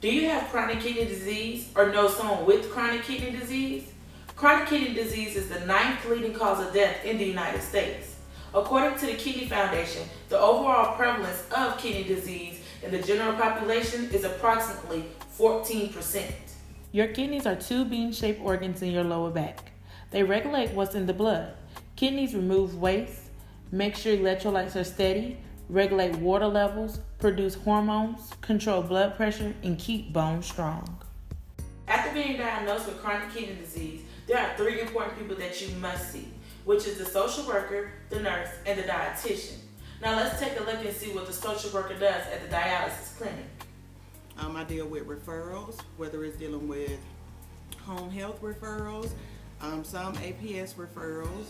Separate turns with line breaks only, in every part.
Do you have chronic kidney disease or know someone with chronic kidney disease? Chronic kidney disease is the ninth leading cause of death in the United States. According to the Kidney Foundation, the overall prevalence of kidney disease in the general population is approximately 14%. Your kidneys are two bean-shaped organs in your lower back. They regulate what's in the blood. Kidneys remove waste, make sure electrolytes are steady, regulate water levels, produce hormones, control blood pressure, and keep bones strong. After being diagnosed with chronic kidney disease, there are three important people that you must see, which is the social worker, the nurse, and the dietitian. Now let's take a look and see what the social worker does at the dialysis clinic.
I deal with referrals, whether it's dealing with home health referrals, some APS referrals.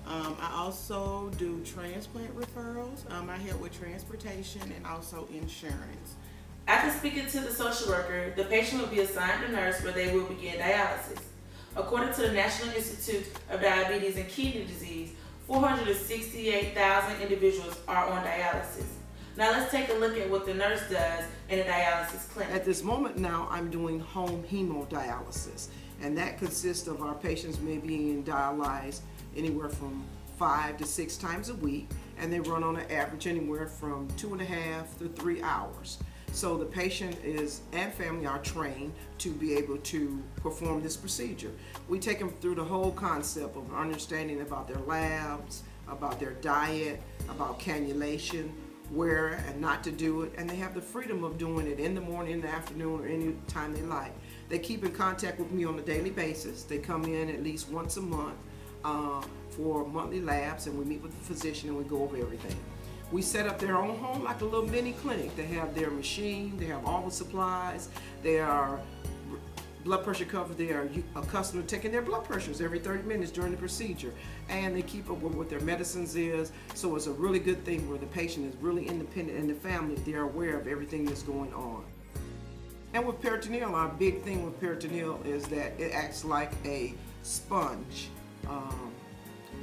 I also do transplant referrals. I help with transportation and also insurance.
After speaking to the social worker, the patient will be assigned a nurse where they will begin dialysis. According to the National Institute of Diabetes and Kidney Disease, 468,000 individuals are on dialysis. Now let's take a look at what the nurse does in a dialysis clinic.
At this moment now, I'm doing home hemodialysis, and that consists of our patients may be dialyzed anywhere from 5 to 6 times a week, and they run on an average anywhere from 2.5 to 3 hours. So the patient and family are trained to be able to perform this procedure. We take them through the whole concept of understanding about their labs, about their diet, about cannulation, where and not to do it, and they have the freedom of doing it in the morning, in the afternoon, or any time they like. They keep in contact with me on a daily basis. They come in at least once a month for monthly labs, and we meet with the physician and we go over everything. We set up their own home like a little mini clinic. They have their machine, they have all the supplies, they are blood pressure covered, they are accustomed to taking their blood pressures every 30 minutes during the procedure, and they keep up with what their medicines is. So it's a really good thing where the patient is really independent and the family, they're aware of everything that's going on. And with peritoneal, our big thing with peritoneal is that it acts like a sponge.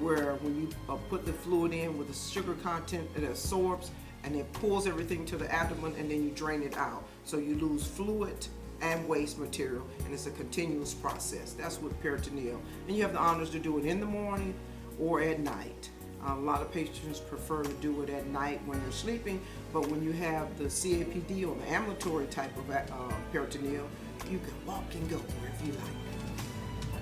Where when you put the fluid in with the sugar content, it absorbs and it pulls everything to the abdomen, and then you drain it out. So you lose fluid and waste material, and it's a continuous process. That's what peritoneal. And you have the honors to do it in the morning or at night. A lot of patients prefer to do it at night when they're sleeping, but when you have the CAPD or the ambulatory type of peritoneal, you can walk and go wherever you like.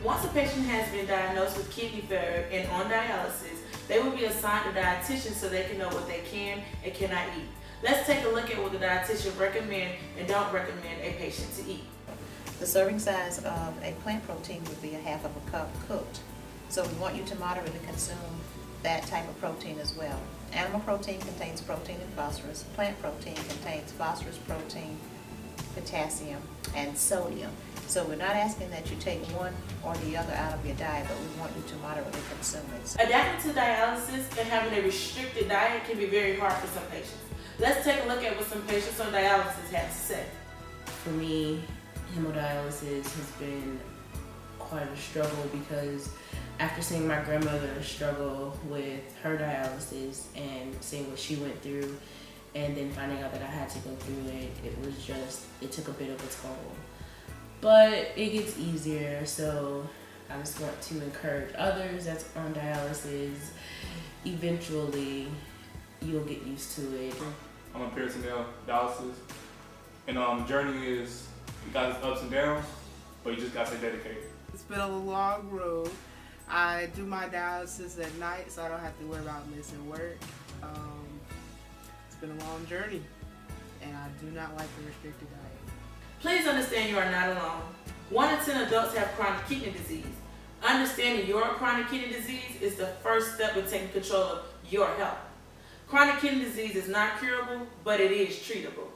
Once a patient has been diagnosed with kidney failure and on dialysis, they will be assigned a dietitian so they can know what they can and cannot eat. Let's take a look at what the dietitian recommend and don't recommend a patient to eat.
The serving size of a plant protein would be a half of a cup cooked. So we want you to moderately consume that type of protein as well. Animal protein contains protein and phosphorus. Plant protein contains phosphorus, protein, potassium, and sodium. So we're not asking that you take one or the other out of your diet, but we want you to moderately consume it.
Adapting to dialysis and having a restricted diet can be very hard for some patients. Let's take a look at what some patients on dialysis have to say.
For me, hemodialysis has been quite a struggle because after seeing my grandmother struggle with her dialysis and seeing what she went through, and then finding out that I had to go through it, it took a bit of a toll. But it gets easier, so I just want to encourage others that's on dialysis. Eventually, you'll get used to it.
I'm on peritoneal dialysis, and the journey is, it got its ups and downs, but you just gotta stay dedicated.
It's been a long road. I do my dialysis at night, so I don't have to worry about missing work. It's been a long journey, and I do not like the restricted diet.
Please understand you are not alone. 1 in 10 adults have chronic kidney disease. Understanding your chronic kidney disease is the first step in taking control of your health. Chronic kidney disease is not curable, but it is treatable.